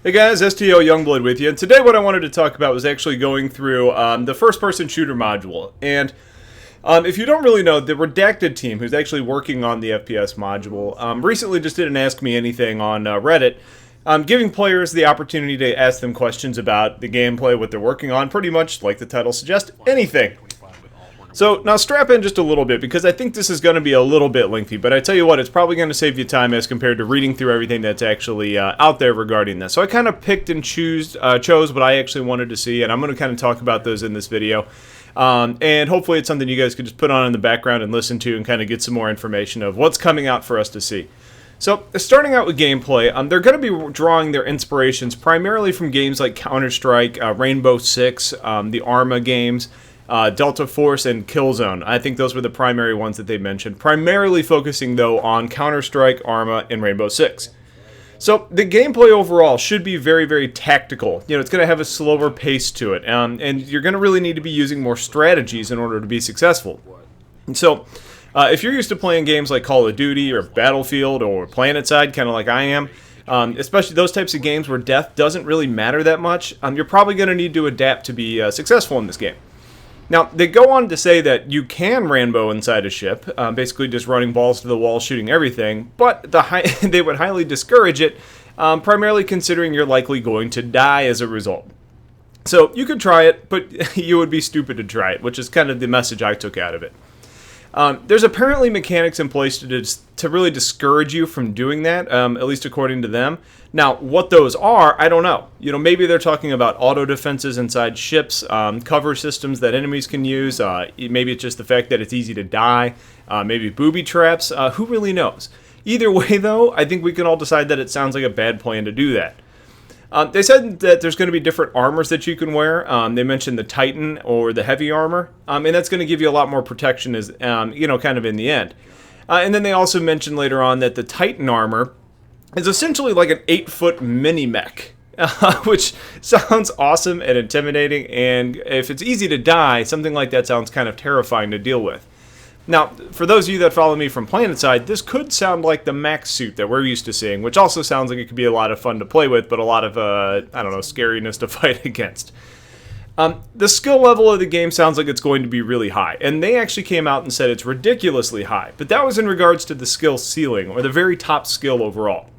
Hey guys, STLYoungblood with you, and today what I wanted to talk about was actually going through the first-person shooter module. And if you don't really know, the REDACTED team, who's actually working on the FPS module, recently just did an Ask Me Anything on Reddit, giving players the opportunity to ask them questions about the gameplay, what they're working on, pretty much, like the title suggests, anything. So, now strap in just a little bit, because I think this is going to be a little bit lengthy, but I tell you what, it's probably going to save you time as compared to reading through everything that's actually out there regarding this. So I kind of picked and chose what I actually wanted to see, and I'm going to kind of talk about those in this video. And hopefully it's something you guys could just put on in the background and listen to and kind of get some more information of what's coming out for us to see. So, starting out with gameplay, they're going to be drawing their inspirations primarily from games like Counter-Strike, Rainbow Six, the Arma games, Delta Force, and Killzone. I think those were the primary ones that they mentioned, primarily focusing, though, on Counter-Strike, Arma, and Rainbow Six. So, the gameplay overall should be very, very tactical. You know, it's going to have a slower pace to it, and you're going to really need to be using more strategies in order to be successful. And so, if you're used to playing games like Call of Duty or Battlefield or PlanetSide, kind of like I am, especially those types of games where death doesn't really matter that much, you're probably going to need to adapt to be successful in this game. Now, they go on to say that you can Rambo inside a ship, basically just running balls to the wall, shooting everything, but they would highly discourage it, primarily considering you're likely going to die as a result. So, you could try it, but you would be stupid to try it, which is kind of the message I took out of it. There's apparently mechanics in place to really discourage you from doing that, at least according to them. Now, what those are, I don't know. You know, maybe they're talking about auto defenses inside ships, cover systems that enemies can use. Maybe it's just the fact that it's easy to die. Maybe booby traps. Who really knows? Either way, though, I think we can all decide that it sounds like a bad plan to do that. They said that there's going to be different armors that you can wear. They mentioned the Titan or the heavy armor, and that's going to give you a lot more protection, as kind of in the end. And then they also mentioned later on that the Titan armor is essentially like an 8-foot mini mech, which sounds awesome and intimidating. And if it's easy to die, something like that sounds kind of terrifying to deal with. Now, for those of you that follow me from PlanetSide, this could sound like the max suit that we're used to seeing, which also sounds like it could be a lot of fun to play with, but a lot of, scariness to fight against. The skill level of the game sounds like it's going to be really high, and they actually came out and said it's ridiculously high, but that was in regards to the skill ceiling, or the very top skill overall.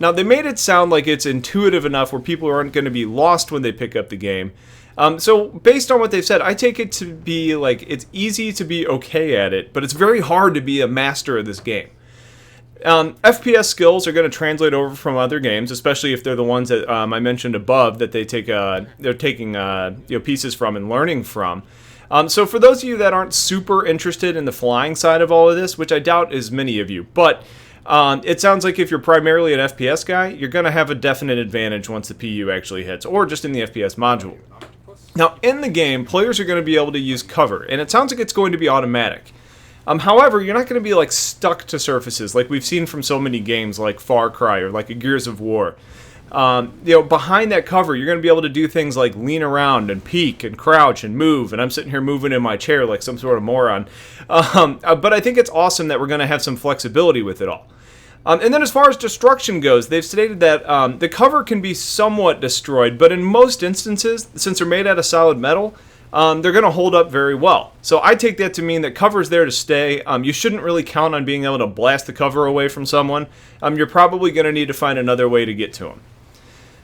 Now, they made it sound like it's intuitive enough where people aren't going to be lost when they pick up the game. So, based on what they've said, I take it to be like it's easy to be okay at it, but it's very hard to be a master of this game. FPS skills are going to translate over from other games, especially if they're the ones that I mentioned above that they're taking pieces from and learning from. So, for those of you that aren't super interested in the flying side of all of this, which I doubt is many of you, but it sounds like if you're primarily an FPS guy, you're going to have a definite advantage once the PU actually hits, or just in the FPS module. Now, in the game, players are going to be able to use cover, and it sounds like it's going to be automatic. However, you're not going to be like stuck to surfaces like we've seen from so many games like Far Cry or like a Gears of War. Behind that cover, you're going to be able to do things like lean around and peek and crouch and move, and I'm sitting here moving in my chair like some sort of moron. But I think it's awesome that we're going to have some flexibility with it all. And then as far as destruction goes, they've stated that the cover can be somewhat destroyed, but in most instances, since they're made out of solid metal, they're going to hold up very well. So I take that to mean that cover's there to stay. You shouldn't really count on being able to blast the cover away from someone. You're probably going to need to find another way to get to them.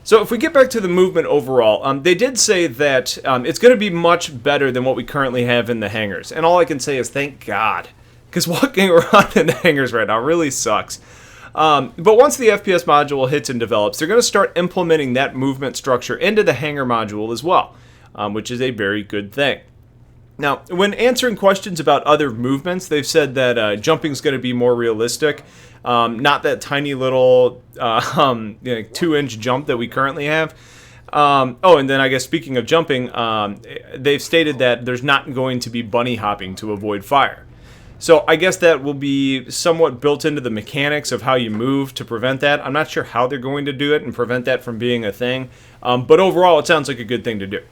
So if we get back to the movement overall, they did say that it's going to be much better than what we currently have in the hangars. And all I can say is thank God, because walking around in the hangars right now really sucks. But once the FPS module hits and develops, they're going to start implementing that movement structure into the hangar module as well, which is a very good thing. Now, when answering questions about other movements, they've said that jumping is going to be more realistic, not that tiny little 2-inch jump that we currently have. And then I guess speaking of jumping, they've stated that there's not going to be bunny hopping to avoid fire. So I guess that will be somewhat built into the mechanics of how you move to prevent that. I'm not sure how they're going to do it and prevent that from being a thing. But overall, it sounds like a good thing to do.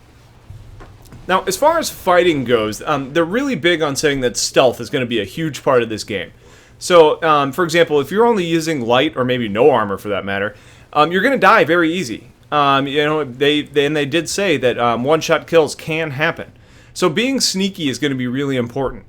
Now, as far as fighting goes, they're really big on saying that stealth is going to be a huge part of this game. So, for example, if you're only using light or maybe no armor for that matter, you're going to die very easy. You know, they did say that one-shot kills can happen. So being sneaky is going to be really important.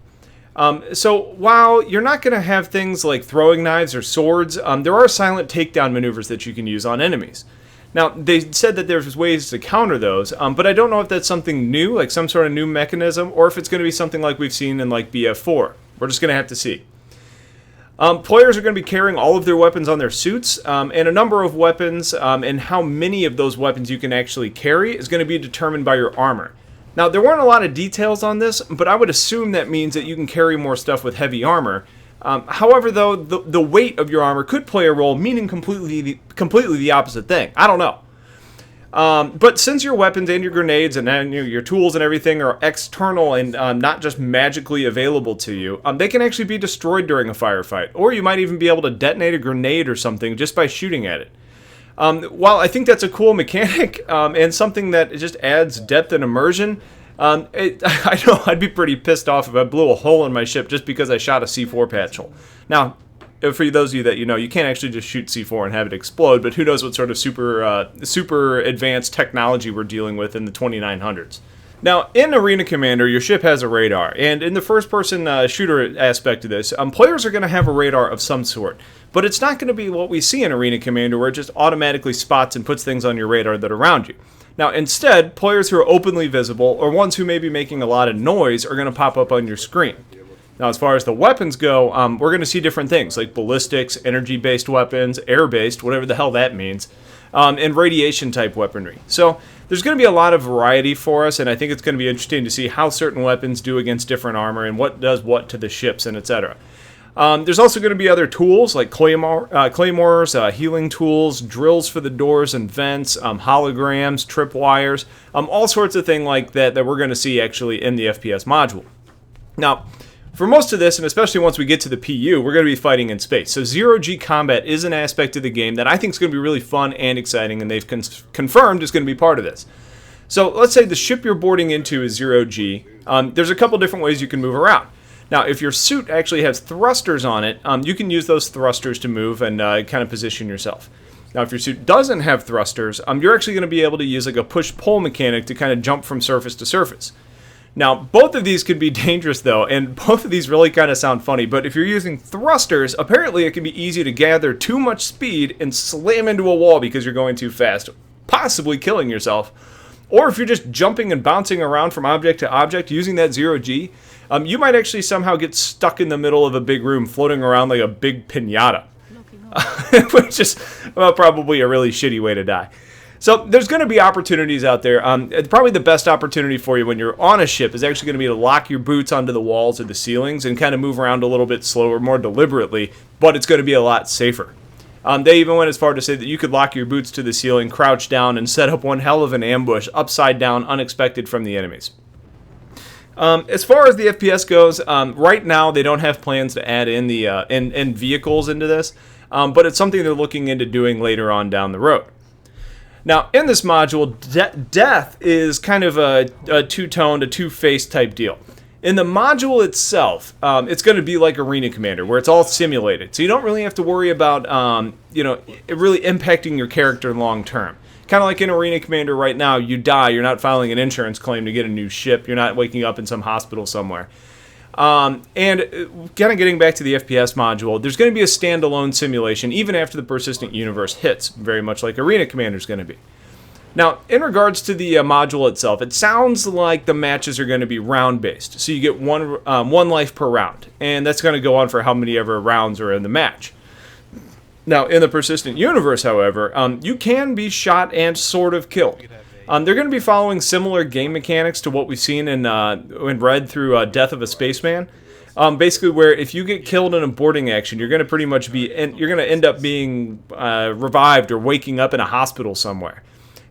So while you're not going to have things like throwing knives or swords, there are silent takedown maneuvers that you can use on enemies. Now, they said that there's ways to counter those, but I don't know if that's something new, like some sort of new mechanism, or if it's going to be something like we've seen in like BF4. We're just going to have to see. Players are going to be carrying all of their weapons on their suits, and a number of weapons, and how many of those weapons you can actually carry is going to be determined by your armor. Now, there weren't a lot of details on this, but I would assume that means that you can carry more stuff with heavy armor. However, though, the weight of your armor could play a role, meaning completely the opposite thing. I don't know. But since your weapons and your grenades and your tools and everything are external and not just magically available to you, they can actually be destroyed during a firefight. Or you might even be able to detonate a grenade or something just by shooting at it. While I think that's a cool mechanic and something that just adds depth and immersion, I know I'd be pretty pissed off if I blew a hole in my ship just because I shot a C4 patchel. Now, for those of you that you can't actually just shoot C4 and have it explode, but who knows what sort of super advanced technology we're dealing with in the 2900s. Now, in Arena Commander, your ship has a radar, and in the first-person shooter aspect of this, players are going to have a radar of some sort, but it's not going to be what we see in Arena Commander, where it just automatically spots and puts things on your radar that are around you. Now, instead, players who are openly visible, or ones who may be making a lot of noise, are going to pop up on your screen. Now, as far as the weapons go, we're going to see different things, like ballistics, energy-based weapons, air-based, whatever the hell that means, and radiation-type weaponry. So there's going to be a lot of variety for us, and I think it's going to be interesting to see how certain weapons do against different armor and what does what to the ships and etc. There's also going to be other tools like claymores, healing tools, drills for the doors and vents, holograms, tripwires, all sorts of things like that we're going to see actually in the FPS module. Now, for most of this, and especially once we get to the PU, we're going to be fighting in space. So zero-G combat is an aspect of the game that I think is going to be really fun and exciting, and they've confirmed is going to be part of this. So let's say the ship you're boarding into is zero-G. There's a couple different ways you can move around. Now, if your suit actually has thrusters on it, you can use those thrusters to move and kind of position yourself. Now, if your suit doesn't have thrusters, you're actually going to be able to use like a push-pull mechanic to kind of jump from surface to surface. Now, both of these could be dangerous, though, and both of these really kind of sound funny, but if you're using thrusters, apparently it can be easy to gather too much speed and slam into a wall because you're going too fast, possibly killing yourself. Or if you're just jumping and bouncing around from object to object using that zero-G, you might actually somehow get stuck in the middle of a big room floating around like a big piñata, which is probably a really shitty way to die. So there's going to be opportunities out there. Probably the best opportunity for you when you're on a ship is actually going to be to lock your boots onto the walls or the ceilings and kind of move around a little bit slower, more deliberately, but it's going to be a lot safer. They even went as far to say that you could lock your boots to the ceiling, crouch down, and set up one hell of an ambush, upside down, unexpected from the enemies. As far as the FPS goes, right now they don't have plans to add in the in vehicles into this, but it's something they're looking into doing later on down the road. Now, in this module, death is kind of a two-toned, a two-faced type deal. In the module itself, it's going to be like Arena Commander, where it's all simulated. So you don't really have to worry about, it really impacting your character long-term. Kind of like in Arena Commander right now, you die, you're not filing an insurance claim to get a new ship, you're not waking up in some hospital somewhere. And kind of getting back to the FPS module, there's going to be a standalone simulation even after the persistent universe hits, very much like Arena Commander is going to be. Now, in regards to the module itself, it sounds like the matches are going to be round-based. So you get one life per round, and that's going to go on for how many ever rounds are in the match. Now, in the persistent universe, however, you can be shot and sort of killed. They're going to be following similar game mechanics to what we've seen in Red through Death of a Spaceman. Basically, where if you get killed in a boarding action, you're going to pretty much you're going to end up being revived or waking up in a hospital somewhere.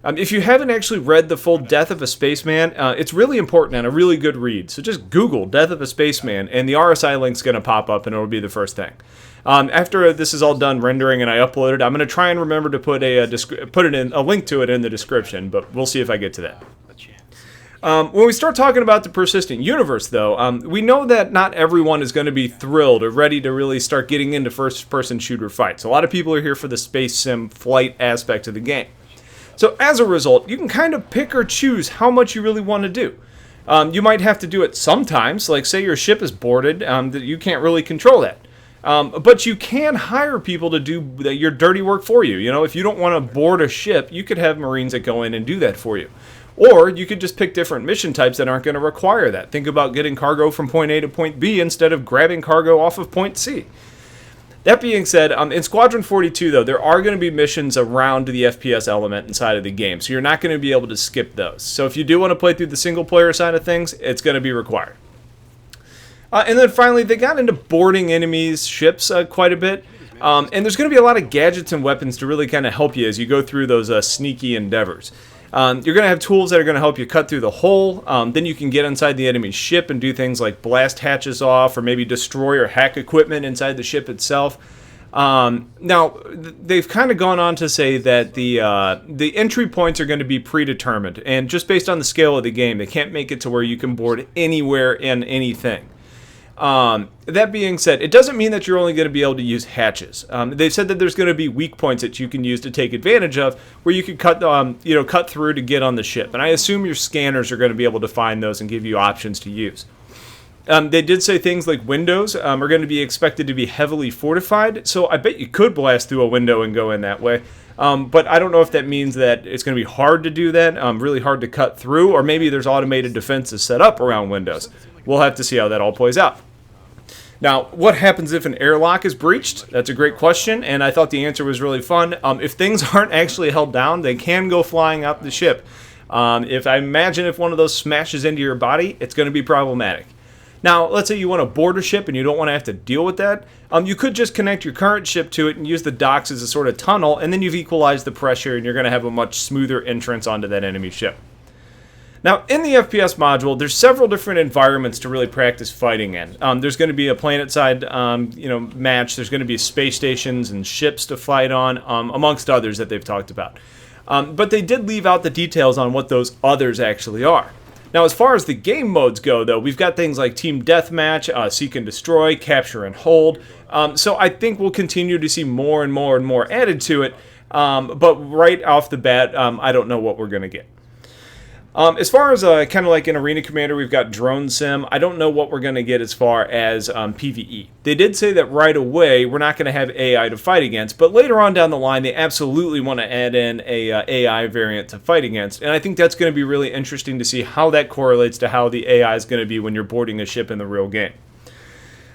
If you haven't actually read the full Death of a Spaceman, it's really important and a really good read. So just Google Death of a Spaceman, and the RSI link's going to pop up, and it'll be the first thing. After this is all done rendering and I upload it, I'm going to try and remember to put a link to it in the description, but we'll see if I get to that. When we start talking about the persistent universe, though, we know that not everyone is going to be thrilled or ready to really start getting into first-person shooter fights. A lot of people are here for the space sim flight aspect of the game. So as a result, you can kind of pick or choose how much you really want to do. You might have to do it sometimes, like say your ship is boarded, that you can't really control that. But you can hire people to do your dirty work for you. You know, if you don't want to board a ship, you could have Marines that go in and do that for you. Or you could just pick different mission types that aren't going to require that. Think about getting cargo from point A to point B instead of grabbing cargo off of point C. That being said, in Squadron 42, though, there are going to be missions around the FPS element inside of the game, so you're not going to be able to skip those. So if you do want to play through the single-player side of things, it's going to be required. And then finally, they got into boarding enemies' ships quite a bit. And there's going to be a lot of gadgets and weapons to really kind of help you as you go through those sneaky endeavors. You're going to have tools that are going to help you cut through the hull. Then you can get inside the enemy's ship and do things like blast hatches off or maybe destroy or hack equipment inside the ship itself. Now, they've kind of gone on to say that the entry points are going to be predetermined. And just based on the scale of the game, they can't make it to where you can board anywhere in anything. That being said, it doesn't mean that you're only going to be able to use hatches. They've said that there's going to be weak points that you can use to take advantage of, where you can cut through to get on the ship. And I assume your scanners are going to be able to find those and give you options to use. They did say things like windows are going to be expected to be heavily fortified, so I bet you could blast through a window and go in that way. But I don't know if that means that it's going to be hard to do that, really hard to cut through, or maybe there's automated defenses set up around windows. We'll have to see how that all plays out. Now, what happens if an airlock is breached? That's a great question, and I thought the answer was really fun. If things aren't actually held down, they can go flying out the ship. If I imagine if one of those smashes into your body, it's going to be problematic. Now, let's say you want to board a ship and you don't want to have to deal with that. You could just connect your current ship to it and use the docks as a sort of tunnel, and then you've equalized the pressure and you're going to have a much smoother entrance onto that enemy ship. Now, in the FPS module, there's several different environments to really practice fighting in. There's going to be a planet-side, match. There's going to be space stations and ships to fight on, amongst others that they've talked about. But they did leave out the details on what those others actually are. Now, as far as the game modes go, though, we've got things like Team Deathmatch, Seek and Destroy, Capture and Hold. So I think we'll continue to see more and more and more added to it. But right off the bat, I don't know what we're going to get. As far as kind of like in Arena Commander, we've got Drone Sim. I don't know what we're going to get as far as PvE. They did say that right away we're not going to have AI to fight against, but later on down the line they absolutely want to add in a AI variant to fight against, and I think that's going to be really interesting to see how that correlates to how the AI is going to be when you're boarding a ship in the real game.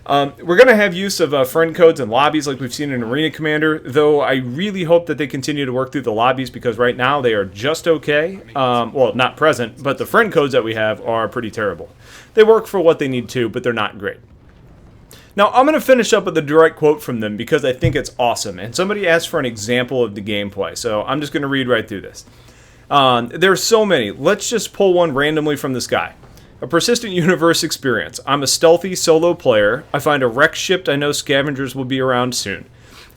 We're going to have use of friend codes and lobbies like we've seen in Arena Commander, though I really hope that they continue to work through the lobbies because right now they are just okay. Well, not present, but the friend codes that we have are pretty terrible. They work for what they need to, but they're not great. Now, I'm going to finish up with a direct quote from them because I think it's awesome, and somebody asked for an example of the gameplay, so I'm just going to read right through this. There are so many. Let's just pull one randomly from the sky. A persistent universe experience. I'm a stealthy solo player. I find a wrecked ship I know scavengers will be around soon.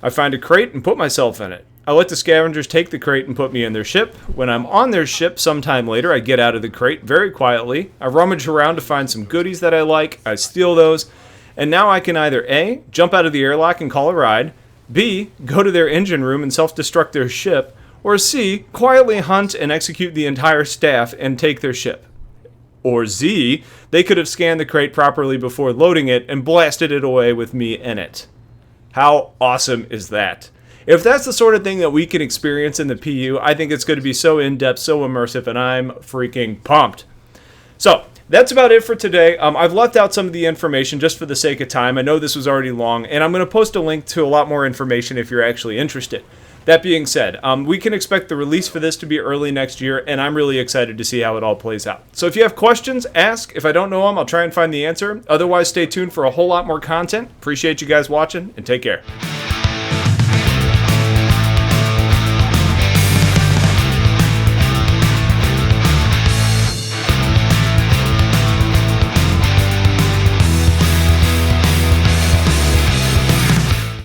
I find a crate and put myself in it. I let the scavengers take the crate and put me in their ship. When I'm on their ship sometime later, I get out of the crate very quietly. I rummage around to find some goodies that I like. I steal those. And now I can either A, jump out of the airlock and call a ride, B, go to their engine room and self-destruct their ship, or C, quietly hunt and execute the entire staff and take their ship. Or Z, they could have scanned the crate properly before loading it and blasted it away with me in it. How awesome is that? If that's the sort of thing that we can experience in the PU, I think it's going to be so in-depth, so immersive, and I'm freaking pumped. So, that's about it for today. I've left out some of the information just for the sake of time. I know this was already long, and I'm going to post a link to a lot more information if you're actually interested. That being said, we can expect the release for this to be early next year, and I'm really excited to see how it all plays out. So if you have questions, ask. If I don't know them, I'll try and find the answer. Otherwise, stay tuned for a whole lot more content. Appreciate you guys watching, and take care.